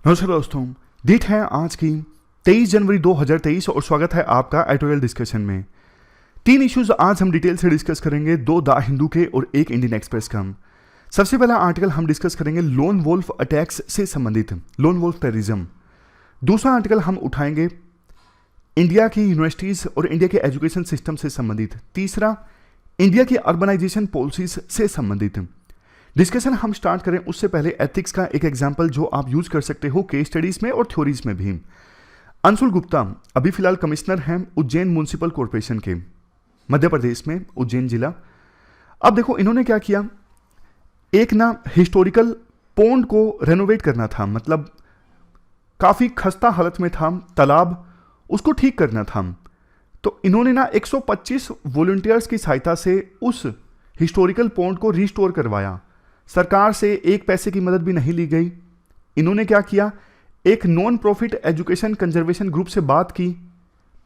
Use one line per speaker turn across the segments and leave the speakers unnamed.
नमस्कार दोस्तों, डेट है आज की 23 जनवरी 2023 और स्वागत है आपका एडिटोरियल डिस्कशन में। 3 इश्यूज आज हम डिटेल से डिस्कस करेंगे, 2 द हिंदू के और 1 इंडियन एक्सप्रेस का। सबसे पहला आर्टिकल हम डिस्कस करेंगे लोन वोल्फ अटैक्स से संबंधित, लोन वोल्फ टेररिज्म। दूसरा आर्टिकल हम उठाएंगे इंडिया की यूनिवर्सिटीज और इंडिया के एजुकेशन सिस्टम से संबंधित। तीसरा इंडिया की अर्बनाइजेशन पॉलिसीज से संबंधित। डिस्कशन हम स्टार्ट करें उससे पहले एथिक्स का एक एग्जांपल जो आप यूज कर सकते हो केस स्टडीज में और थ्योरीज में भी। अंशुल गुप्ता अभी फिलहाल कमिश्नर हैं उज्जैन म्युनिसिपल कॉरपोरेशन के, मध्य प्रदेश में उज्जैन जिला। अब देखो इन्होंने क्या किया, एक ना हिस्टोरिकल पॉन्ड को रेनोवेट करना था, मतलब काफी खस्ता हालत में था तालाब, उसको ठीक करना था। तो इन्होंने ना 125 वॉलंटियर्स की सहायता से उस हिस्टोरिकल पॉन्ड को रिस्टोर करवाया। सरकार से एक पैसे की मदद भी नहीं ली गई। इन्होंने क्या किया, एक non profit education conservation group से बात की,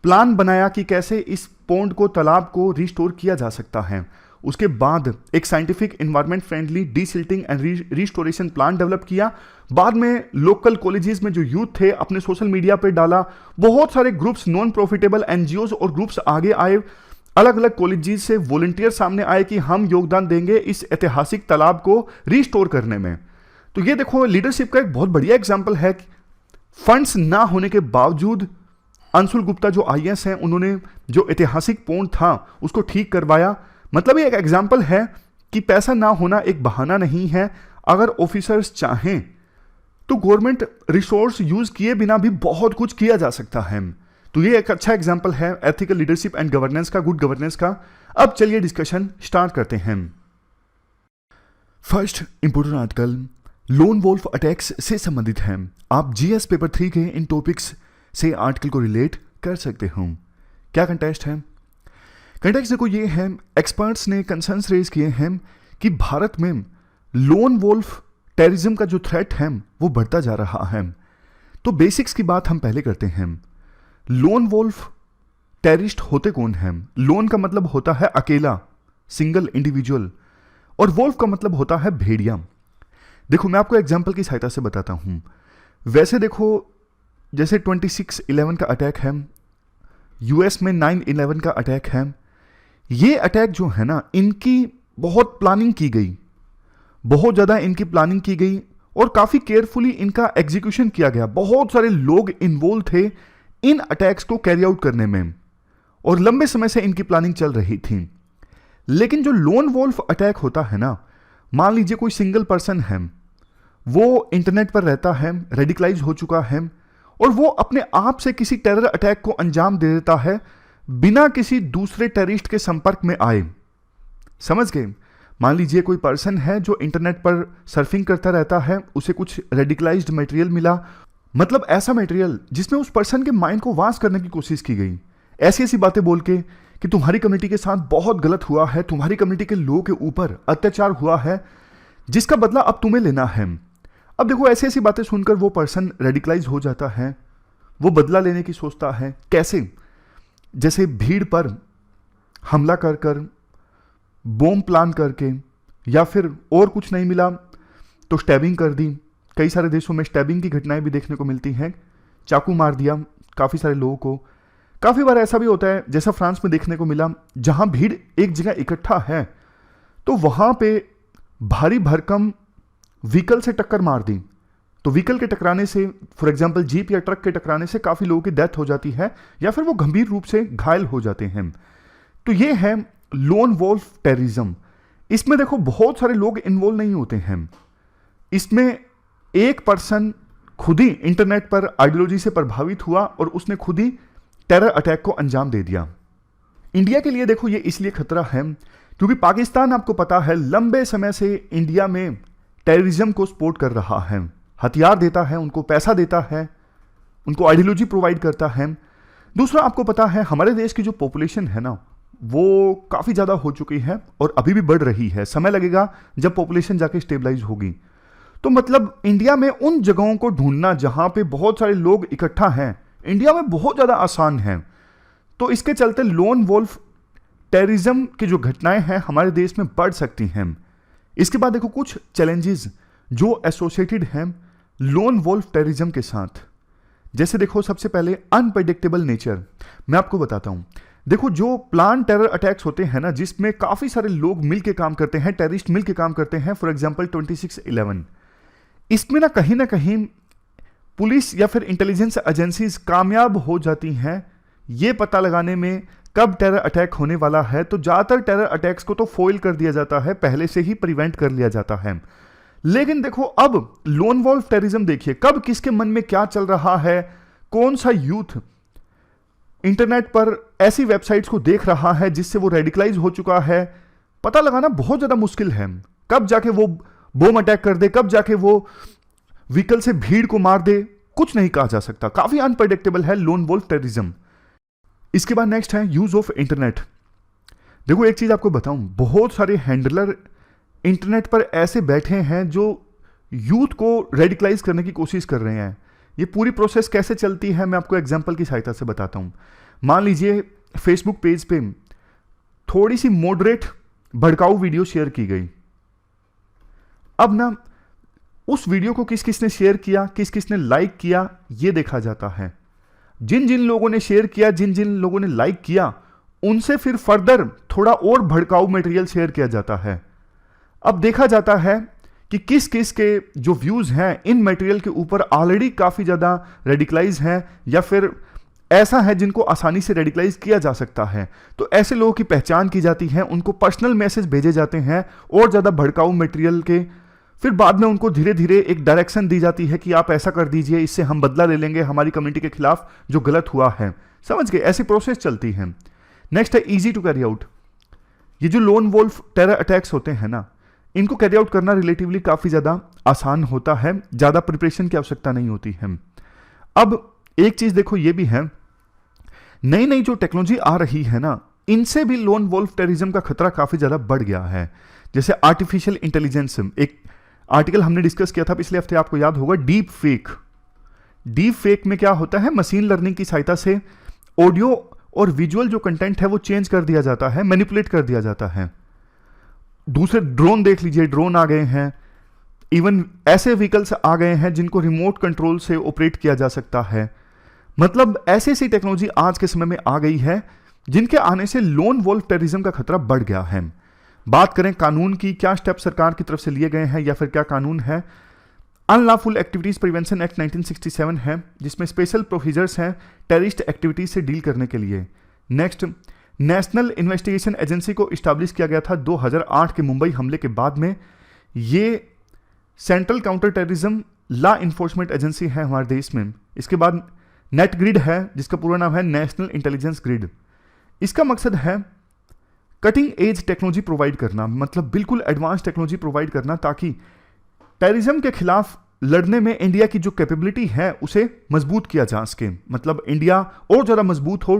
प्लान बनाया कि कैसे इस पॉन्ड को, तालाब को रिस्टोर किया जा सकता है। उसके बाद एक scientific environment friendly desilting and restoration plan develop किया। बाद में लोकल कॉलेजेस में जो यूथ थे अपने सोशल मीडिया पे डाला, बहुत सारे ग्रुप्स, नॉन प्रॉफिटेबल एनजीओज और ग्रुप्स आगे आए, अलग अलग कॉलेजेस से वॉलंटियर सामने आए कि हम योगदान देंगे इस ऐतिहासिक तालाब को रिस्टोर करने में। तो ये देखो लीडरशिप का एक बहुत बढ़िया एग्जांपल है। फंड्स ना होने के बावजूद अंशुल गुप्ता जो आईएएस हैं, उन्होंने जो ऐतिहासिक पॉन्ड था उसको ठीक करवाया। मतलब ये एक एग्जांपल है कि पैसा ना होना एक बहाना नहीं है। अगर ऑफिसर्स चाहें तो गवर्नमेंट रिसोर्स यूज किए बिना भी बहुत कुछ किया जा सकता है। तो ये एक अच्छा एग्जांपल है एथिकल लीडरशिप एंड गवर्नेंस का, गुड गवर्नेंस का। अब चलिए डिस्कशन स्टार्ट करते हैं। First important article loan wolf attacks से संबंधित है। आप जीएस पेपर 3 के इन टॉपिक्स से आर्टिकल को रिलेट कर सकते हो। क्या कंटेक्स्ट है? कंटेक्स्ट देखो ये है, एक्सपर्ट्स ने कंसर्न्स रेज किए हैं कि भारत में लोन वोल्फ टेररिज्म का जो थ्रेट है वो बढ़ता जा रहा है। तो बेसिक्स की बात हम पहले करते हैं। लोन वोल्फ टेररिस्ट होते कौन हैं? लोन का मतलब होता है अकेला, सिंगल इंडिविजुअल, और वोल्फ का मतलब होता है भेड़िया। देखो मैं आपको एग्जांपल की सहायता से बताता हूं। वैसे देखो जैसे 26/11 का अटैक है, यूएस में 9/11 का अटैक है, ये अटैक जो है ना, इनकी बहुत प्लानिंग की गई, बहुत ज्यादा इनकी प्लानिंग की गई और काफी केयरफुली इनका एग्जीक्यूशन किया गया। बहुत सारे लोग इन्वॉल्व थे इन अटैक्स को कैरी आउट करने में और लंबे समय से इनकी प्लानिंग चल रही थी। लेकिन जो लोन वोल्फ अटैक होता है ना, मान लीजिए कोई सिंगल पर्सन है, वो इंटरनेट पर रहता है, रेडिकलाइज हो चुका है और वो अपने आप से किसी टेरर अटैक को अंजाम दे देता है बिना किसी दूसरे टेररिस्ट के संपर्क में आए। समझ गए? मान लीजिए कोई पर्सन है जो इंटरनेट पर सर्फिंग करता रहता है, उसे कुछ रेडिकलाइज्ड मटेरियल मिला, मतलब ऐसा मटेरियल जिसमें उस पर्सन के माइंड को वाश करने की कोशिश की गई, ऐसी ऐसी बातें बोल के कि तुम्हारी कम्युनिटी के साथ बहुत गलत हुआ है, तुम्हारी कम्युनिटी के लोगों के ऊपर अत्याचार हुआ है, जिसका बदला अब तुम्हें लेना है। अब देखो ऐसी ऐसी बातें सुनकर वो पर्सन रेडिकलाइज हो जाता है, वो बदला लेने की सोचता है। कैसे? जैसे भीड़ पर हमला कर कर, बॉम्ब प्लान करके, या फिर और कुछ नहीं मिला तो स्टैबिंग कर दी। कई सारे देशों में स्टैबिंग की घटनाएं भी देखने को मिलती हैं, चाकू मार दिया काफी सारे लोगों को। काफी बार ऐसा भी होता है जैसा फ्रांस में देखने को मिला, जहां भीड़ एक जगह इकट्ठा है तो वहां पे भारी भरकम व्हीकल से टक्कर मार दी। तो व्हीकल के टकराने से, फॉर एग्जाम्पल जीप या ट्रक के टकराने से काफी लोगों की डेथ हो जाती है या फिर वो गंभीर रूप से घायल हो जाते हैं। तो ये है लोन वोल्फ टेररिज्म। इसमें देखो बहुत सारे लोग इन्वॉल्व नहीं होते हैं। इसमें एक पर्सन खुद ही इंटरनेट पर आइडियोलॉजी से प्रभावित हुआ और उसने खुद ही टेरर अटैक को अंजाम दे दिया। इंडिया के लिए देखो ये इसलिए खतरा है क्योंकि पाकिस्तान, आपको पता है, लंबे समय से इंडिया में टेररिज्म को सपोर्ट कर रहा है, हथियार देता है, उनको पैसा देता है, उनको आइडियोलॉजी प्रोवाइड करता है। दूसरा, आपको पता है हमारे देश की जो पॉपुलेशन है ना, वो काफी ज्यादा हो चुकी है और अभी भी बढ़ रही है। समय लगेगा जब पॉपुलेशन जाके स्टेबलाइज होगी। तो मतलब इंडिया में उन जगहों को ढूंढना जहां पे बहुत सारे लोग इकट्ठा हैं, इंडिया में बहुत ज्यादा आसान है। तो इसके चलते लोन वोल्फ टेररिज्म की जो घटनाएं हैं हमारे देश में बढ़ सकती हैं। इसके बाद देखो कुछ चैलेंजेस जो एसोसिएटेड हैं लोन वोल्फ टेररिज्म के साथ। जैसे देखो, सबसे पहले अनप्रेडिक्टेबल नेचर, मैं आपको बताता हूं। देखो, जो प्लान टेरर अटैक्स होते हैं ना, जिसमें काफी सारे लोग मिलके काम करते हैं, टेररिस्ट मिलके काम करते हैं, फॉर एग्जांपल 26/11, इसमें ना कहीं पुलिस या फिर इंटेलिजेंस एजेंसीज कामयाब हो जाती हैं ये पता लगाने में कब टेरर अटैक होने वाला है। तो ज्यादातर टेरर अटैक्स को तो फॉइल कर दिया जाता है, पहले से ही प्रिवेंट कर लिया जाता है। लेकिन देखो, अब लोन वॉल्फ टेररिज्म देखिए, कब किसके मन में क्या चल रहा है, कौन सा यूथ इंटरनेट पर ऐसी वेबसाइट्स को देख रहा है जिससे वो रेडिकलाइज हो चुका है, पता लगाना बहुत ज्यादा मुश्किल है। कब जाके वो बम अटैक कर दे, कब जाके वो व्हीकल से भीड़ को मार दे, कुछ नहीं कहा जा सकता। काफी अनप्रेडिक्टेबल है लोन वोल्फ टेररिज्म। इसके बाद नेक्स्ट है यूज ऑफ इंटरनेट। देखो, एक चीज आपको बताऊं, बहुत सारे हैंडलर इंटरनेट पर ऐसे बैठे हैं जो यूथ को रेडिकलाइज करने की कोशिश कर रहे हैं। ये पूरी प्रोसेस कैसे चलती है मैं आपको एग्जांपल की सहायता से बताता हूं। मान लीजिए फेसबुक पेज पे थोड़ी सी मॉडरेट भड़काऊ वीडियो शेयर की गई। अब ना उस वीडियो को किस किस ने शेयर किया, किस किस ने लाइक किया, ये देखा जाता है। जिन जिन लोगों ने शेयर किया, जिन जिन लोगों ने लाइक किया, उनसे फिर फर्दर थोड़ा और भड़काऊ मटेरियल शेयर किया जाता है। अब देखा जाता है कि किस किस के जो व्यूज हैं इन मटेरियल के ऊपर ऑलरेडी काफी ज्यादा रेडिकलाइज हैं, या फिर ऐसा है जिनको आसानी से रेडिकलाइज किया जा सकता है। तो ऐसे लोगों की पहचान की जाती है, उनको पर्सनल मैसेज भेजे जाते हैं और ज्यादा भड़काऊ मटेरियल के। फिर बाद में उनको धीरे धीरे एक डायरेक्शन दी जाती है कि आप ऐसा कर दीजिए, इससे हम बदला ले लेंगे हमारी कम्युनिटी के खिलाफ जो गलत हुआ है। समझ गए, ऐसी प्रोसेस चलती है। नेक्स्ट है इजी टू कैरी आउट। ये जो लोन वोल्फ टेरर अटैक्स होते हैं ना, इनको कैरी आउट करना रिलेटिवली काफी ज्यादा आसान होता है, ज्यादा प्रिपरेशन की आवश्यकता नहीं होती है। अब एक चीज देखो, ये भी है, नई नई जो टेक्नोलॉजी आ रही है ना, इनसे भी लोन वोल्फ टेररिज्म का खतरा काफी ज्यादा बढ़ गया है। जैसे आर्टिफिशियल इंटेलिजेंस, एक आर्टिकल हमने डिस्कस किया था पिछले हफ्ते, आपको याद होगा, डीप फेक। डीप फेक में क्या होता है, मशीन लर्निंग की सहायता से ऑडियो और विजुअल जो कंटेंट है वो चेंज कर दिया जाता है, मैनिपुलेट कर दिया जाता है। दूसरे ड्रोन देख लीजिए, ड्रोन आ गए हैं, इवन ऐसे व्हीकल्स आ गए हैं जिनको रिमोट कंट्रोल से ऑपरेट किया जा सकता है। मतलब ऐसी ऐसी टेक्नोलॉजी आज के समय में आ गई है जिनके आने से लोन वोल्फ टेररिज्म का खतरा बढ़ गया है। बात करें कानून की, क्या स्टेप सरकार की तरफ से लिए गए हैं या फिर क्या कानून है। अनलॉफुल एक्टिविटीज प्रिवेंशन एक्ट 1967 है, जिसमें स्पेशल प्रोविजर्स हैं टेररिस्ट एक्टिविटीज से डील करने के लिए। नेक्स्ट, नेशनल इन्वेस्टिगेशन एजेंसी को इस्टेब्लिश किया गया था 2008 के मुंबई हमले के बाद में। ये central counter terrorism law enforcement agency है हमारे देश में। इसके बाद नेट ग्रिड है, जिसका पूरा नाम है नेशनल इंटेलिजेंस ग्रिड। इसका मकसद है कटिंग एज टेक्नोलॉजी प्रोवाइड करना, मतलब बिल्कुल एडवांस टेक्नोलॉजी प्रोवाइड करना, ताकि टेररिज्म के खिलाफ लड़ने में इंडिया की जो कैपेबिलिटी है उसे मजबूत किया जा सके। मतलब इंडिया और ज़्यादा मजबूत हो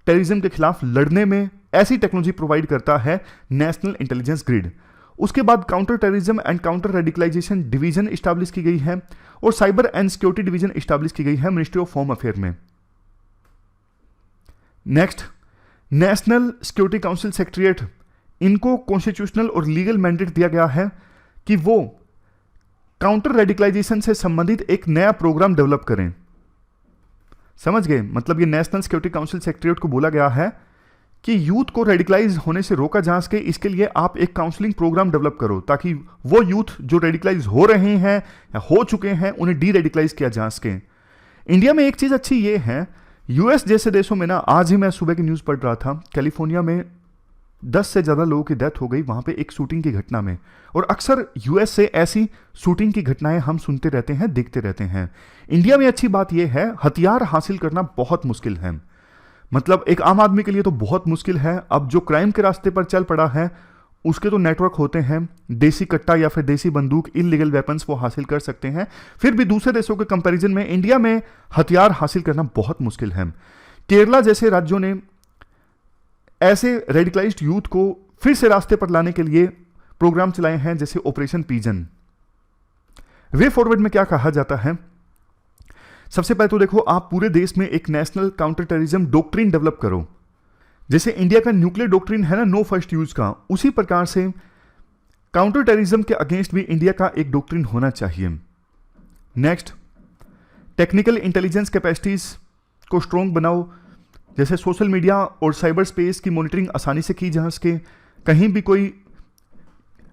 टेररिज्म के खिलाफ लड़ने में, ऐसी टेक्नोलॉजी प्रोवाइड करता है नेशनल इंटेलिजेंस ग्रिड। उसके बाद counter terrorism and counter radicalization division establish की गई है और cyber and security division establish की गई है मिनिस्ट्री ऑफ होम अफेयर में। Next, national security council secretariat, इनको कॉन्स्टिट्यूशनल और लीगल मैंडेट दिया गया है कि वो काउंटर रेडिकलाइजेशन से संबंधित एक नया प्रोग्राम डेवलप करें। समझ गए, मतलब ये नेशनल सिक्योरिटी काउंसिल सेक्रेटरीट को बोला गया है कि यूथ को रेडिकलाइज होने से रोका जा सके, इसके लिए आप एक काउंसलिंग प्रोग्राम डेवलप करो ताकि वो यूथ जो रेडिकलाइज हो रहे हैं या हो चुके हैं उन्हें डी रेडिकलाइज किया जा सके। इंडिया में एक चीज अच्छी ये है, यूएस जैसे देशों में ना, आज ही मैं सुबह की न्यूज पढ़ रहा था, कैलिफोर्निया में 10 से ज्यादा लोगों की डेथ हो गई वहां पे एक शूटिंग की घटना में। और अक्सर यूएस से ऐसी शूटिंग की घटनाएं हम सुनते रहते हैं, देखते रहते हैं। इंडिया में अच्छी बात यह है, हथियार हासिल करना बहुत मुश्किल है, मतलब एक आम आदमी के लिए तो बहुत मुश्किल है। अब जो क्राइम के रास्ते पर चल पड़ा है उसके तो नेटवर्क होते हैं, देसी कट्टा या फिर देसी बंदूक, इलीगल वेपन्स वो हासिल कर सकते हैं। फिर भी दूसरे देशों के कंपैरिजन में इंडिया में हथियार हासिल करना बहुत मुश्किल है। केरला जैसे राज्यों ने ऐसे रेडिकलाइज्ड यूथ को फिर से रास्ते पर लाने के लिए प्रोग्राम चलाए हैं, जैसे ऑपरेशन पीजन। वे फॉरवर्ड में क्या कहा जाता है, सबसे पहले तो देखो, आप पूरे देश में एक national counter terrorism doctrine develop करो। जैसे इंडिया का न्यूक्लियर डॉक्ट्रिन है ना, नो फर्स्ट यूज का, उसी प्रकार से काउंटर टेररिज्म के अगेंस्ट भी इंडिया का एक डॉक्ट्रिन होना चाहिए। नेक्स्ट, टेक्निकल इंटेलिजेंस कैपेसिटीज को स्ट्रॉन्ग बनाओ, जैसे सोशल मीडिया और साइबर स्पेस की मॉनिटरिंग आसानी से की जा सके। कहीं भी कोई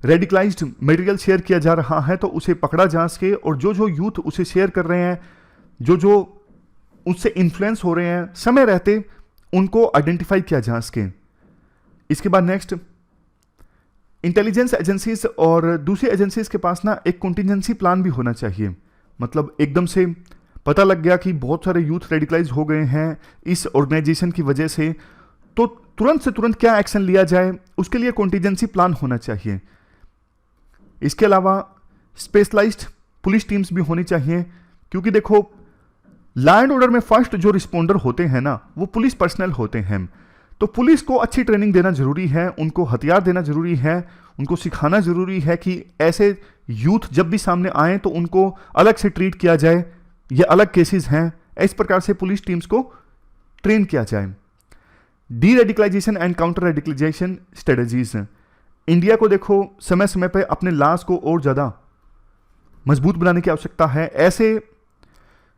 रेडिकलाइज्ड मटेरियल शेयर किया जा रहा है तो उसे पकड़ा जा सके, और जो जो यूथ उसे शेयर कर रहे हैं, जो जो उससे इन्फ्लुएंस हो रहे हैं, समय रहते उनको आइडेंटिफाई किया जा सके। इसके बाद नेक्स्ट, इंटेलिजेंस एजेंसीज और दूसरी एजेंसीज के पास ना एक कॉन्टिजेंसी प्लान भी होना चाहिए। मतलब एकदम से पता लग गया कि बहुत सारे यूथ रेडिकलाइज हो गए हैं इस ऑर्गेनाइजेशन की वजह से, तो तुरंत से तुरंत क्या एक्शन लिया जाए, उसके लिए कॉन्टिजेंसी प्लान होना चाहिए। इसके अलावा स्पेशलाइज्ड पुलिस टीम्स भी होनी चाहिए, क्योंकि देखो लॉ एंड ऑर्डर में फर्स्ट जो रिस्पॉन्डर होते हैं ना, वो पुलिस पर्सनल होते हैं। तो पुलिस को अच्छी ट्रेनिंग देना जरूरी है, उनको हथियार देना जरूरी है, उनको सिखाना जरूरी है कि ऐसे यूथ जब भी सामने आए तो उनको अलग से ट्रीट किया जाए, ये अलग केसेस हैं, इस प्रकार से पुलिस टीम्स को ट्रेन किया जाए। Deradicalization and counter radicalization strategies, India को देखो समय समय पर अपने लॉज को और ज्यादा मजबूत बनाने की आवश्यकता है। ऐसे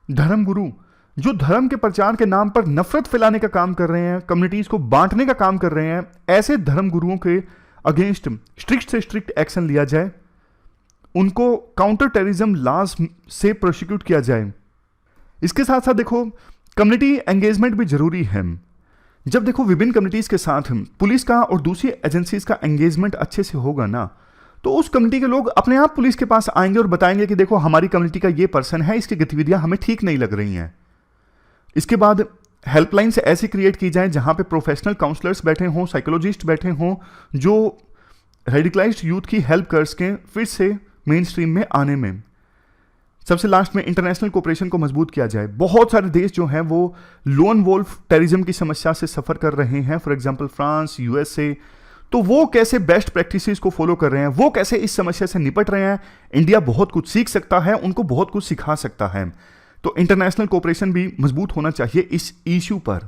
धर्मगुरु जो धर्म के प्रचार के नाम पर नफरत फैलाने का काम कर रहे हैं, कम्युनिटीज को बांटने का काम कर रहे हैं, ऐसे धर्मगुरुओं के अगेंस्ट स्ट्रिक्ट से स्ट्रिक्ट एक्शन लिया जाए, उनको काउंटर टेररिज्म लॉज से प्रोसिक्यूट किया जाए। इसके साथ साथ देखो कम्युनिटी एंगेजमेंट भी जरूरी है। जब देखो विभिन्न कम्युनिटीज के साथ पुलिस का और दूसरी एजेंसीज का एंगेजमेंट अच्छे से होगा ना, तो उस कम्युनिटी के लोग अपने आप पुलिस के पास आएंगे और बताएंगे कि देखो हमारी कम्युनिटी का ये पर्सन है, इसकी गतिविधियां हमें ठीक नहीं लग रही हैं। इसके बाद हेल्पलाइंस ऐसी क्रिएट की जाए जहां पे प्रोफेशनल काउंसलर्स बैठे हों, साइकोलॉजिस्ट बैठे हों, जो रेडिकलाइज्ड यूथ की हेल्प कर सकें फिर से मेन स्ट्रीम में आने में। सबसे लास्ट में इंटरनेशनल कोऑपरेशन को मजबूत किया जाए। बहुत सारे देश जो हैं वो लोन वोल्फ टेररिज्म की समस्या से सफर कर रहे हैं, फॉर एग्जांपल फ्रांस, यूएसए, तो वो कैसे बेस्ट प्रैक्टिसेस को फॉलो कर रहे हैं, वो कैसे इस समस्या से निपट रहे हैं। इंडिया बहुत कुछ सीख सकता है, उनको बहुत कुछ सिखा सकता है। तो इंटरनेशनल कोऑपरेशन भी मजबूत होना चाहिए इस इश्यू पर।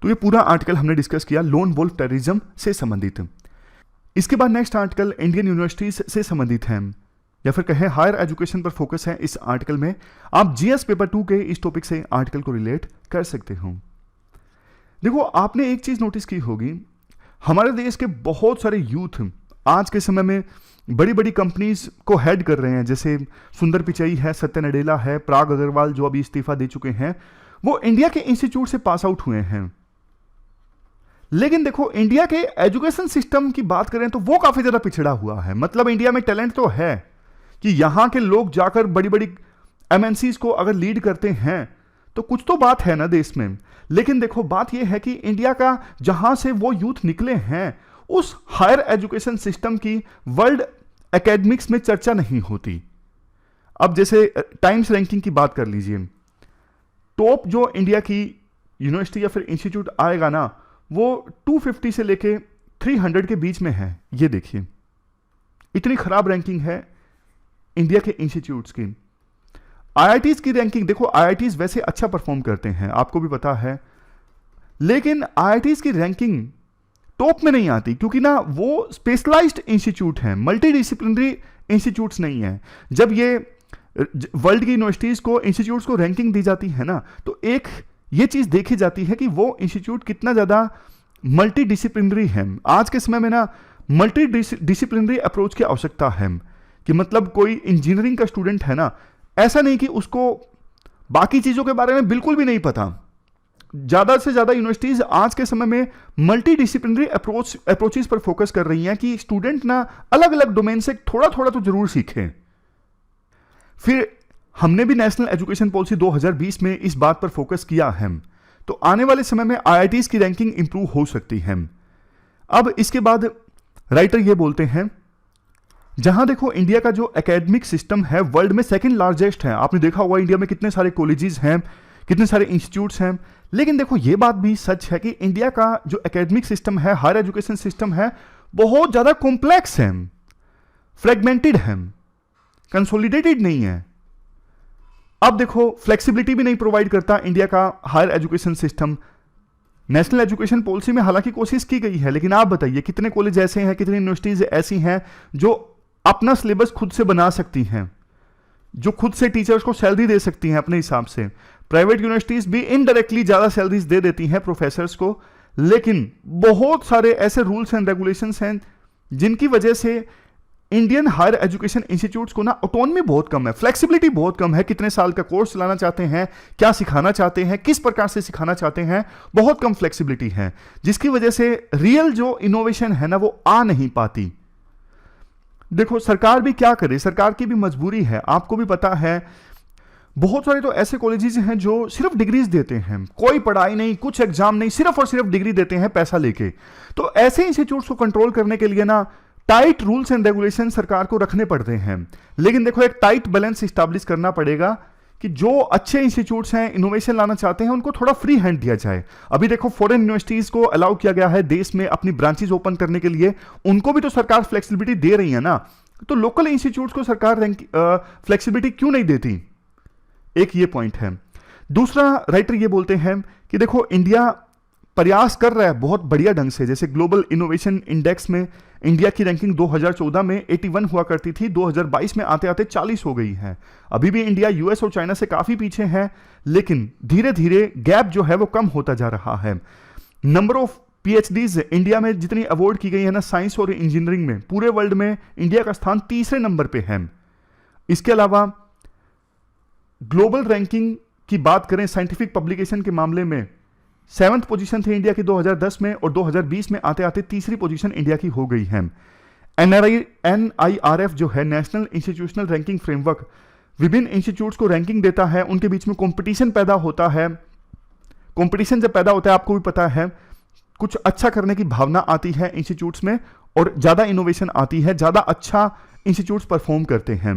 तो ये पूरा आर्टिकल हमने डिस्कस किया लोन वोल्फ टेररिज्म से संबंधित। इसके बाद नेक्स्ट आर्टिकल इंडियन यूनिवर्सिटीज से संबंधित है, या फिर कहें हायर एजुकेशन पर फोकस है इस आर्टिकल में। आप जीएस पेपर 2 के इस टॉपिक से आर्टिकल को रिलेट कर सकते हो। देखो आपने एक चीज नोटिस की होगी, हमारे देश के बहुत सारे यूथ आज के समय में बड़ी बड़ी कंपनीज को हेड कर रहे हैं, जैसे सुंदर पिचई है, सत्य नडेला है, पराग अग्रवाल जो अभी इस्तीफा दे चुके हैं, वो इंडिया के इंस्टीट्यूट से पास आउट हुए हैं। लेकिन देखो इंडिया के एजुकेशन सिस्टम की बात करें तो वो काफी ज्यादा पिछड़ा हुआ है। मतलब इंडिया में टैलेंट तो है कि यहां के लोग जाकर बड़ी बड़ी एमएनसीज को अगर लीड करते हैं तो कुछ तो बात है ना देश में। लेकिन देखो बात यह है कि इंडिया का जहां से वो यूथ निकले हैं उस हायर एजुकेशन सिस्टम की वर्ल्ड एकेडमिक्स में चर्चा नहीं होती। अब जैसे टाइम्स रैंकिंग की बात कर लीजिए, टॉप जो इंडिया की यूनिवर्सिटी या फिर इंस्टीट्यूट आएगा ना, वो 250 से लेके 300 के बीच में है। ये देखिए इतनी खराब रैंकिंग है इंडिया के इंस्टीट्यूट्स की। आईआईटीज की रैंकिंग देखो, आईआईटीज वैसे अच्छा परफॉर्म करते हैं, आपको भी पता है, लेकिन आईआईटीज की रैंकिंग टॉप में नहीं आती क्योंकि ना वो स्पेशलाइज्ड इंस्टीट्यूट हैं, मल्टी डिसिप्लिनरी इंस्टीट्यूट्स नहीं है। जब ये वर्ल्ड की यूनिवर्सिटीज को इंस्टीट्यूट्स को रैंकिंग दी जाती है ना, तो एक ये चीज देखी जाती है कि वो इंस्टीट्यूट कितना ज्यादा मल्टी डिसिप्लिनरी है। आज के समय में ना मल्टी डिसिप्लिनरी अप्रोच की आवश्यकता है कि मतलब कोई इंजीनियरिंग का स्टूडेंट है ना, ऐसा नहीं कि उसको बाकी चीजों के बारे में बिल्कुल भी नहीं पता। ज्यादा से ज्यादा यूनिवर्सिटीज आज के समय में मल्टी डिसिप्लिनरी अप्रोचेस पर फोकस कर रही हैं कि स्टूडेंट ना अलग अलग डोमेन से थोड़ा थोड़ा तो जरूर सीखें। फिर हमने भी नेशनल एजुकेशन पॉलिसी 2020 में इस बात पर फोकस किया है, तो आने वाले समय में आईआईटीज की रैंकिंग इंप्रूव हो सकती है। अब इसके बाद राइटर ये बोलते हैं, जहां देखो इंडिया का जो एकेडमिक सिस्टम है वर्ल्ड में सेकंड लार्जेस्ट है। आपने देखा होगा इंडिया में कितने सारे कॉलेजेस हैं, कितने सारे इंस्टीट्यूट्स हैं। लेकिन देखो ये बात भी सच है कि इंडिया का जो एकेडमिक सिस्टम है, हायर एजुकेशन सिस्टम है, बहुत ज्यादा कॉम्प्लेक्स है, फ्रेगमेंटेड है, कंसोलिडेटेड नहीं है। अब देखो फ्लेक्सिबिलिटी भी नहीं प्रोवाइड करता इंडिया का higher education system. National education policy में हालांकि कोशिश की गई है, लेकिन आप बताइए कितने कॉलेज ऐसे हैं, कितनी यूनिवर्सिटीज ऐसी हैं जो अपना सिलेबस खुद से बना सकती हैं। जो खुद से टीचर्स को सैलरी दे सकती हैं अपने हिसाब से। प्राइवेट यूनिवर्सिटीज भी इनडायरेक्टली ज्यादा सैलरीज दे देती हैं प्रोफेसर्स को, लेकिन बहुत सारे ऐसे रूल्स एंड रेगुलेशंस हैं जिनकी वजह से इंडियन हायर एजुकेशन इंस्टीट्यूट्स को ना ऑटोनॉमी बहुत कम है, फ्लेक्सिबिलिटी बहुत कम है। कितने साल का कोर्स चलाना चाहते हैं, क्या सिखाना चाहते हैं, किस प्रकार से सिखाना चाहते हैं, बहुत कम फ्लेक्सिबिलिटी है, जिसकी वजह से रियल जो इनोवेशन है ना वो आ नहीं पाती। देखो सरकार भी क्या करे, सरकार की भी मजबूरी है, आपको भी पता है। बहुत सारे तो ऐसे कॉलेजेस हैं जो सिर्फ डिग्रीज देते हैं, कोई पढ़ाई नहीं, कुछ एग्जाम नहीं, सिर्फ और सिर्फ डिग्री देते हैं पैसा लेके। तो ऐसे इंस्टीट्यूट्स को कंट्रोल करने के लिए ना टाइट रूल्स एंड रेगुलेशन सरकार को रखने पड़ते हैं। लेकिन देखो एक टाइट बैलेंस स्टैब्लिश करना पड़ेगा कि जो अच्छे इंस्टीट्यूट्स हैं, इनोवेशन लाना चाहते हैं, उनको थोड़ा फ्री हैंड दिया जाए। अभी देखो फॉरेन यूनिवर्सिटीज को अलाउ किया गया है देश में अपनी ब्रांचेस ओपन करने के लिए, उनको भी तो सरकार फ्लेक्सिबिलिटी दे रही है ना। तो लोकल इंस्टीट्यूट्स को सरकार फ्लेक्सिबिलिटी क्यों नहीं देती, एक ये पॉइंट है। दूसरा राइटर ये बोलते हैं कि देखो इंडिया प्रयास कर रहा है बहुत बढ़िया ढंग से, जैसे ग्लोबल इनोवेशन इंडेक्स में इंडिया की रैंकिंग 2014 में 81 हुआ करती थी, 2022 में आते आते 40 हो गई है। अभी भी इंडिया यूएस और चाइना से काफी पीछे है, लेकिन धीरे धीरे गैप जो है वो कम होता जा रहा है। नंबर ऑफ पीएचडीज इंडिया में जितनी अवार्ड की गई है ना साइंस और इंजीनियरिंग में, पूरे वर्ल्ड में इंडिया का स्थान तीसरे नंबर पे है। इसके अलावा ग्लोबल रैंकिंग की बात करें साइंटिफिक पब्लिकेशन के मामले में 7th पोजीशन थी इंडिया की 2010 में, और 2020 में आते आते तीसरी पोजीशन इंडिया की हो गई है। NIRF जो है नेशनल इंस्टीट्यूशनल रैंकिंग फ्रेमवर्क, विभिन्न इंस्टीट्यूट्स को रैंकिंग देता है, उनके बीच में कंपटीशन पैदा होता है। कंपटीशन जब पैदा होता है आपको भी पता है, कुछ अच्छा करने की भावना आती है इंस्टीट्यूट्स में, और ज्यादा इनोवेशन आती है, ज्यादा अच्छा इंस्टीट्यूट्स परफॉर्म करते हैं।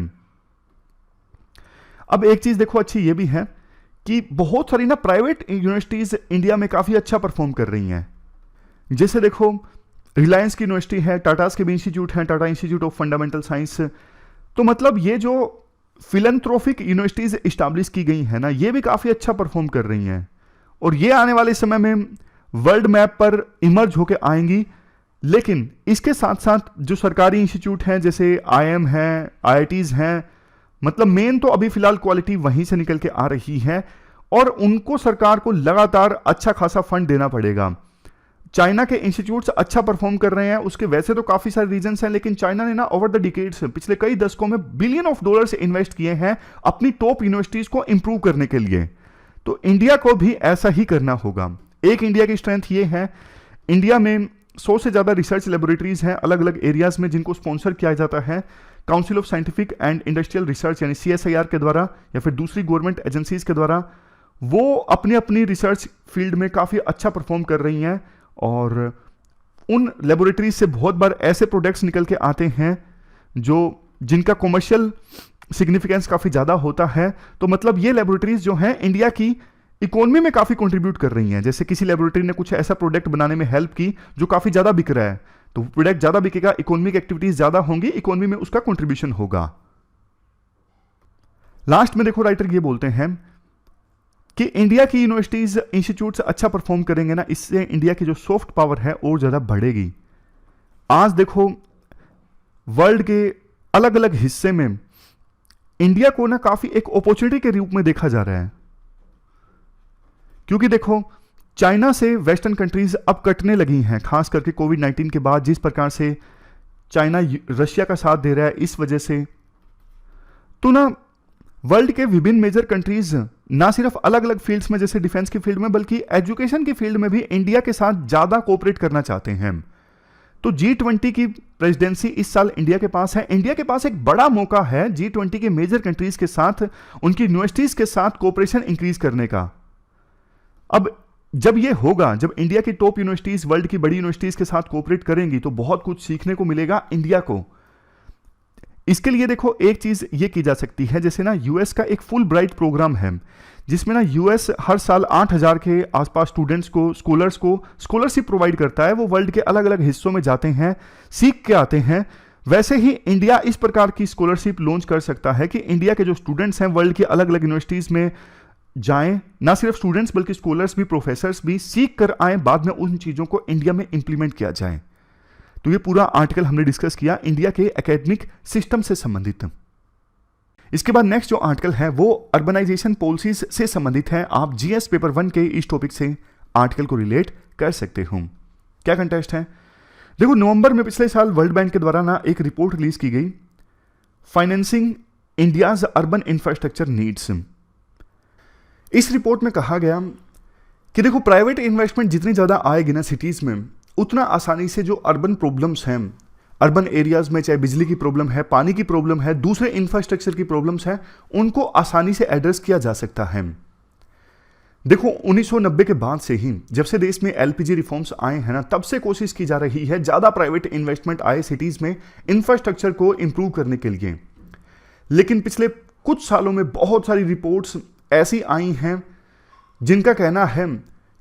अब एक चीज देखो अच्छी ये भी है कि बहुत सारी ना प्राइवेट यूनिवर्सिटीज इंडिया में काफी अच्छा परफॉर्म कर रही हैं। जैसे देखो रिलायंस की यूनिवर्सिटी है, टाटास के भी इंस्टीट्यूट हैं, Tata institute of fundamental science. तो मतलब ये जो फिलैंथ्रोपिक यूनिवर्सिटीज इस्टेब्लिश की गई हैं ना, ये भी काफी अच्छा परफॉर्म कर रही हैं, और ये आने वाले समय में वर्ल्ड मैप पर इमर्ज होकर आएंगी। लेकिन इसके साथ साथ जो सरकारी इंस्टीट्यूट हैं जैसे IIM हैं, IITs हैं, मतलब मेन तो अभी फिलहाल क्वालिटी वहीं से निकल के आ रही है, और उनको सरकार को लगातार अच्छा खासा फंड देना पड़ेगा। चाइना के इंस्टीट्यूट्स अच्छा परफॉर्म कर रहे हैं, उसके वैसे तो काफी सारे रीजंस हैं, लेकिन चाइना ने ना ओवर द डिकेड्स पिछले कई दशकों में बिलियन ऑफ डॉलर्स इन्वेस्ट किए हैं अपनी टॉप यूनिवर्सिटीज को इंप्रूव करने के लिए। तो इंडिया को भी ऐसा ही करना होगा। एक इंडिया की स्ट्रेंथ ये है, इंडिया में 100 से ज्यादा रिसर्च लेबोरेटरीज हैं अलग अलग एरियाज में, जिनको स्पॉन्सर किया जाता है council of scientific and industrial research यानी CSIR के द्वारा, या फिर दूसरी गवर्नमेंट एजेंसीज के द्वारा। वो अपनी अपनी रिसर्च फील्ड में काफ़ी अच्छा परफॉर्म कर रही हैं, और उन लेबोरेटरीज से बहुत बार ऐसे प्रोडक्ट्स निकल के आते हैं जो जिनका कॉमर्शियल सिग्निफिकेंस काफ़ी ज़्यादा होता है। तो मतलब ये लेबोरेटरीज जो हैं इंडिया की इकोनॉमी में काफ़ी कंट्रीब्यूट कर रही हैं। जैसे किसी लेबोरेटरी ने कुछ ऐसा प्रोडक्ट बनाने में हेल्प की जो काफ़ी ज़्यादा बिक रहा है, तो प्रोडक्ट ज़्यादा बिकेगा, इकोनॉमिक एक्टिविटीज ज़्यादा होंगी, इकोनॉमी में उसका कंट्रीब्यूशन होगा। लास्ट में देखो राइटर ये बोलते हैं कि इंडिया की यूनिवर्सिटीज इंस्टीट्यूट्स अच्छा परफॉर्म करेंगे ना, इससे इंडिया की जो सॉफ्ट पावर है और ज़्यादा बढ़ेगी। आज देखो वर्ल्ड के अलग अलग हिस्से में इंडिया को ना काफ़ी एक अपॉर्चुनिटी के रूप में देखा जा रहा है, क्योंकि देखो चाइना से वेस्टर्न कंट्रीज अब कटने लगी हैं, खास करके कोविड-19 के बाद। जिस प्रकार से चाइना रशिया का साथ दे रहा है इस वजह से, तो ना वर्ल्ड के विभिन्न मेजर कंट्रीज ना सिर्फ अलग अलग फील्ड्स में जैसे डिफेंस की फील्ड में, बल्कि एजुकेशन की फील्ड में भी इंडिया के साथ ज्यादा कोऑपरेट करना चाहते हैं। तो G20 की प्रेसिडेंसी इस साल इंडिया के पास है। इंडिया के पास एक बड़ा मौका है G20 के मेजर कंट्रीज के साथ, उनकी यूनिवर्सिटीज के साथ कोऑपरेशन इंक्रीज करने का। अब जब ये होगा, जब इंडिया की टॉप यूनिवर्सिटीज वर्ल्ड की बड़ी यूनिवर्सिटीज के साथ कोऑपरेट करेंगी, तो बहुत कुछ सीखने को मिलेगा इंडिया को। इसके लिए देखो एक चीज ये की जा सकती है, जैसे ना यूएस का एक फुल ब्राइट प्रोग्राम है, जिसमें ना यूएस हर साल 8,000 के आसपास स्टूडेंट्स को, स्कॉलर्स को स्कॉलरशिप प्रोवाइड करता है। वो वर्ल्ड के अलग अलग हिस्सों में जाते हैं, सीख के आते हैं। वैसे ही इंडिया इस प्रकार की स्कॉलरशिप लॉन्च कर सकता है कि इंडिया के जो स्टूडेंट्स हैं वर्ल्ड की अलग अलग यूनिवर्सिटीज में जाएं, ना सिर्फ स्टूडेंट्स बल्कि स्कॉलर्स भी, प्रोफेसर्स भी सीख कर आए, बाद में उन चीज़ों को इंडिया में इंप्लीमेंट किया जाए। तो ये पूरा आर्टिकल हमने डिस्कस किया इंडिया के एकेडमिक सिस्टम से संबंधित। इसके बाद नेक्स्ट जो आर्टिकल है वो अर्बनाइजेशन पॉलिसीज से संबंधित है। आप जीएस पेपर 1 के इस टॉपिक से आर्टिकल को रिलेट कर सकते हो। क्या कंटेस्ट है? देखो, नवंबर में पिछले साल वर्ल्ड बैंक के द्वारा ना एक रिपोर्ट रिलीज की गई, financing India's urban infrastructure needs. इस रिपोर्ट में कहा गया कि देखो, प्राइवेट इन्वेस्टमेंट जितनी ज़्यादा आएगी ना सिटीज़ में, उतना आसानी से जो अर्बन प्रॉब्लम्स हैं, अर्बन एरियाज़ में चाहे बिजली की प्रॉब्लम है, पानी की प्रॉब्लम है, दूसरे इंफ्रास्ट्रक्चर की प्रॉब्लम्स हैं, उनको आसानी से एड्रेस किया जा सकता है। देखो, 1990 के बाद से ही, जब से देश में एलपीजी रिफॉर्म्स आए हैं ना, तब से कोशिश की जा रही है ज़्यादा प्राइवेट इन्वेस्टमेंट आए सिटीज़ में इंफ्रास्ट्रक्चर को इंप्रूव करने के लिए। लेकिन पिछले कुछ सालों में बहुत सारी रिपोर्ट्स ऐसी आई हैं जिनका कहना है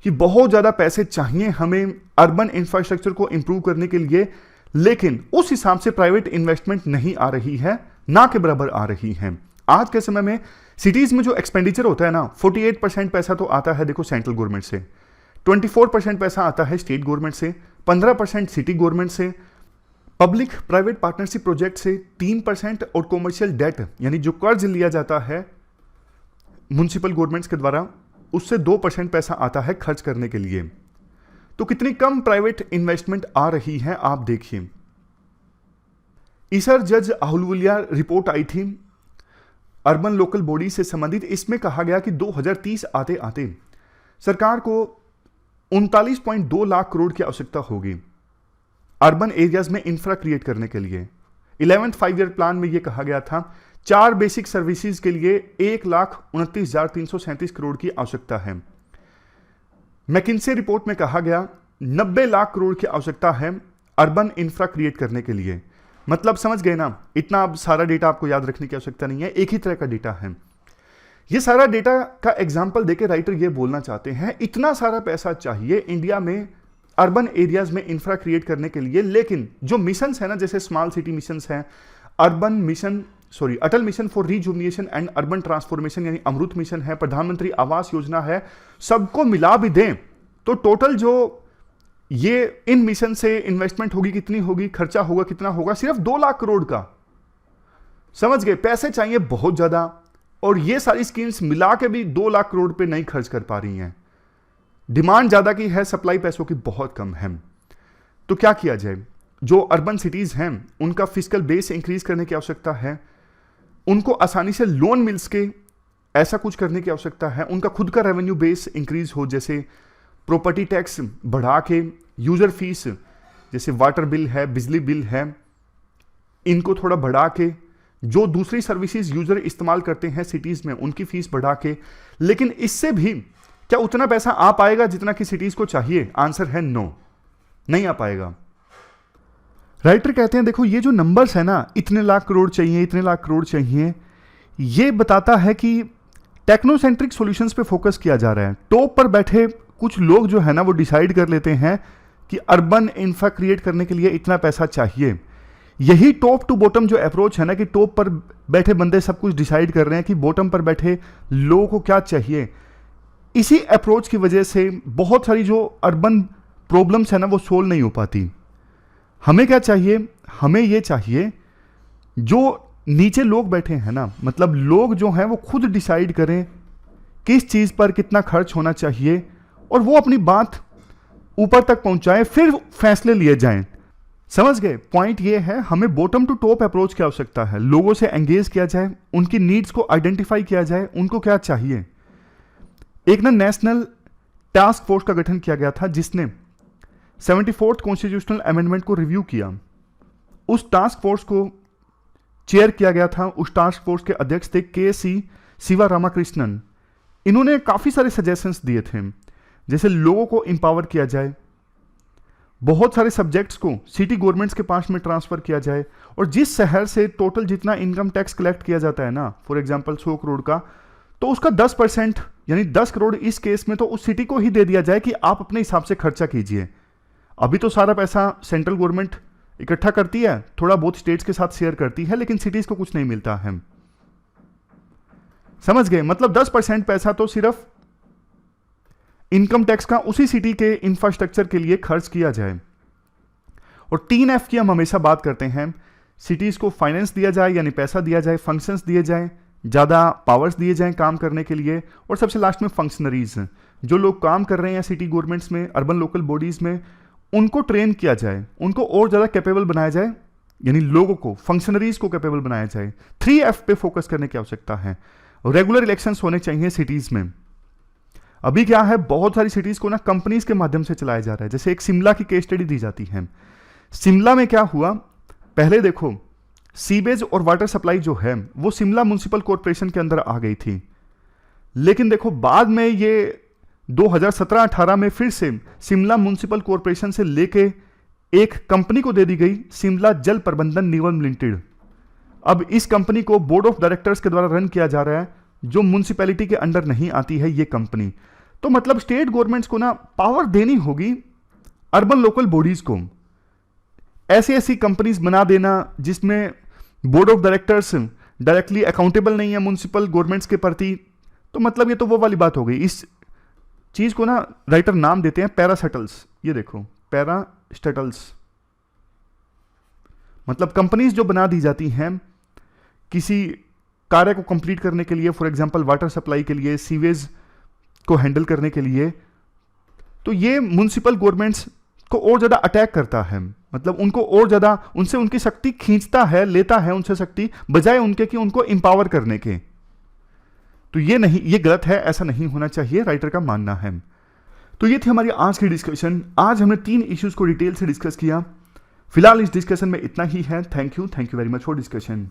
कि बहुत ज़्यादा पैसे चाहिए हमें अर्बन इंफ्रास्ट्रक्चर को इंप्रूव करने के लिए, लेकिन उस हिसाब से प्राइवेट इन्वेस्टमेंट नहीं आ रही है, ना के बराबर आ रही है। आज के समय में सिटीज़ में जो एक्सपेंडिचर होता है ना, 48% पैसा तो आता है देखो सेंट्रल गवर्नमेंट से, 24% पैसा आता है स्टेट गवर्नमेंट से, 15% सिटी गवर्नमेंट से, पब्लिक प्राइवेट पार्टनरशिप प्रोजेक्ट से 3% और कॉमर्शियल डेट यानी जो कर्ज लिया जाता है म्युनिसिपल गवर्नमेंट्स के द्वारा, उससे 2% पैसा आता है खर्च करने के लिए। तो कितनी कम प्राइवेट इन्वेस्टमेंट आ रही है आप देखिए। ईसर जज आहलुवालिया रिपोर्ट आई थी अर्बन लोकल बॉडी से संबंधित। इसमें कहा गया कि 2030 आते आते सरकार को 39.2 लाख करोड़ की आवश्यकता होगी अर्बन एरियाज में इंफ्रा क्रिएट करने के लिए। 11th 5 ईयर प्लान में यह कहा गया था 4 बेसिक सर्विसेज के लिए 1,29,337 करोड़ की आवश्यकता है। मैकिन्से रिपोर्ट में कहा गया 90 लाख करोड़ की आवश्यकता है अर्बन इंफ्रा क्रिएट करने के लिए। मतलब समझ गए ना, इतना अब सारा डेटा आपको याद रखने की आवश्यकता नहीं है, एक ही तरह का डेटा है। ये सारा डेटा का एग्जाम्पल देके राइटर ये बोलना चाहते हैं इतना सारा पैसा चाहिए इंडिया में अर्बन एरियाज में इंफ्रा क्रिएट करने के लिए, लेकिन जो मिशंस है ना, जैसे स्मॉल सिटी मिशंस हैं, Atal mission for rejuvenation and urban transformation यानी अमृत मिशन है, प्रधानमंत्री आवास योजना है, सबको मिला भी दें तो टोटल जो ये इन मिशन से इन्वेस्टमेंट होगी कितनी होगी, खर्चा होगा कितना होगा, सिर्फ 2 लाख करोड़ का। समझ गए? पैसे चाहिए बहुत ज्यादा, और ये सारी स्कीम्स मिला के भी 2 लाख करोड़ पे नहीं खर्च कर पा रही हैं। डिमांड ज्यादा की है, सप्लाई पैसों की बहुत कम है। तो क्या किया जाए? जो अर्बन सिटीज हैं उनका फिजिकल बेस इंक्रीज करने की आवश्यकता है, उनको आसानी से लोन मिल सके ऐसा कुछ करने की आवश्यकता है, उनका खुद का रेवेन्यू बेस इंक्रीज हो, जैसे प्रॉपर्टी टैक्स बढ़ा के, यूजर फीस जैसे वाटर बिल है, बिजली बिल है, इनको थोड़ा बढ़ा के, जो दूसरी सर्विसेज यूजर इस्तेमाल करते हैं सिटीज में उनकी फीस बढ़ा के। लेकिन इससे भी क्या उतना पैसा आ पाएगा जितना कि सिटीज को चाहिए? आंसर है नो, नहीं आ पाएगा। राइटर कहते हैं देखो, ये जो नंबर्स है ना, इतने लाख करोड़ चाहिए, इतने लाख करोड़ चाहिए, ये बताता है कि टेक्नोसेंट्रिक सॉल्यूशंस पे फोकस किया जा रहा है। टॉप पर बैठे कुछ लोग जो है ना वो डिसाइड कर लेते हैं कि अर्बन इंफ्रा क्रिएट करने के लिए इतना पैसा चाहिए। यही टॉप टू बॉटम जो अप्रोच है ना, कि टॉप पर बैठे बंदे सब कुछ डिसाइड कर रहे हैं कि बॉटम पर बैठे लोगों को क्या चाहिए, इसी अप्रोच की वजह से बहुत सारी जो अर्बन प्रॉब्लम्स है ना वो सोल्व नहीं हो पाती। हमें क्या चाहिए? हमें ये चाहिए जो नीचे लोग बैठे हैं ना, मतलब लोग जो हैं वो खुद डिसाइड करें किस चीज पर कितना खर्च होना चाहिए, और वो अपनी बात ऊपर तक पहुंचाएं, फिर फैसले लिए जाएं। समझ गए? पॉइंट ये है, हमें बॉटम टू टॉप अप्रोच की आवश्यकता है। लोगों से एंगेज किया जाए, उनकी नीड्स को आइडेंटिफाई किया जाए, उनको क्या चाहिए। एक ना नेशनल टास्क फोर्स का गठन किया गया था जिसने 74th कॉन्स्टिट्यूशनल अमेंडमेंट को रिव्यू किया। उस टास्क फोर्स को चेयर किया गया था, उस टास्क फोर्स के अध्यक्ष थे के.सी. शिवा रामाकृष्णन। इन्होंने काफी सारे सजेशंस दिए थे, जैसे लोगों को इंपावर किया जाए, बहुत सारे सब्जेक्ट्स को सिटी गवर्नमेंट्स के पास में ट्रांसफर किया जाए, और जिस शहर से टोटल जितना इनकम टैक्स कलेक्ट किया जाता है ना, फॉर एग्जांपल 100 करोड़ का, तो उसका 10% यानी 10 करोड़ इस केस में तो उस सिटी को ही दे दिया जाए कि आप अपने हिसाब से खर्चा कीजिए। अभी तो सारा पैसा सेंट्रल गवर्नमेंट इकट्ठा करती है, थोड़ा बहुत स्टेट्स के साथ शेयर करती है, लेकिन सिटीज को कुछ नहीं मिलता है। समझ गए? मतलब 10% पैसा तो सिर्फ इनकम टैक्स का उसी सिटी के इंफ्रास्ट्रक्चर के लिए खर्च किया जाए। और 3F की हम हमेशा बात करते हैं, सिटीज़ को फाइनेंस दिया जाए यानी पैसा दिया जाए, फंक्शंस दिए जाए, ज़्यादा पावर्स दिए जाएं काम करने के लिए, और सबसे लास्ट में फंक्शनरीज, जो लोग काम कर रहे हैं सिटी गवर्नमेंट्स में, अर्बन लोकल बॉडीज़ में, उनको ट्रेन किया जाए, उनको और ज़्यादा कैपेबल बनाया जाए, यानी लोगों को, फंक्शनरीज को कैपेबल बनाया जाए। 3F पे फोकस करने की आवश्यकता है। रेगुलर इलेक्शंस होने चाहिए सिटीज़ में। अभी क्या है, बहुत सारी सिटीज़ को ना कंपनीज के माध्यम से चलाया जा रहा है। जैसे एक शिमला की केस स्टडी दी जाती है। शिमला में क्या हुआ, पहले देखो सीवेज और वाटर सप्लाई जो है वो शिमला म्युनिसिपल कॉरपोरेशन के अंदर आ गई थी, लेकिन देखो बाद में ये 2017-18 में फिर से शिमला म्युनिसिपल कॉरपोरेशन से लेके एक कंपनी को दे दी गई, शिमला जल प्रबंधन निगम लिमिटेड। अब इस कंपनी को बोर्ड ऑफ डायरेक्टर्स के द्वारा रन किया जा रहा है, जो म्युनिसिपैलिटी के अंडर नहीं आती है ये कंपनी। तो मतलब स्टेट गवर्नमेंट्स को ना पावर देनी होगी अर्बन लोकल बॉडीज को, ऐसी ऐसी कंपनीज बना देना जिसमें board of directors directly accountable नहीं है म्युनिसिपल गवर्नमेंट्स के प्रति। तो मतलब ये तो वो वाली बात हो गई। इस चीज को ना राइटर नाम देते हैं पैरास्टल्स। ये देखो पैरास्टल्स, मतलब कंपनीज जो बना दी जाती हैं किसी कार्य को कंप्लीट करने के लिए, फॉर एग्जांपल वाटर सप्लाई के लिए, सीवेज को हैंडल करने के लिए। तो ये म्युनिसिपल गवर्नमेंट्स को और ज्यादा अटैक करता है, मतलब उनको और ज्यादा, उनसे उनकी शक्ति खींचता है, लेता है उनसे शक्ति, बजाय उनके कि उनको इंपावर करने के। तो ये नहीं, ये गलत है, ऐसा नहीं होना चाहिए, राइटर का मानना है। तो ये थी हमारी आज की डिस्कशन। आज हमने 3 इश्यूज को डिटेल से डिस्कस किया। फिलहाल इस डिस्कशन में इतना ही है। Thank you very much for discussion.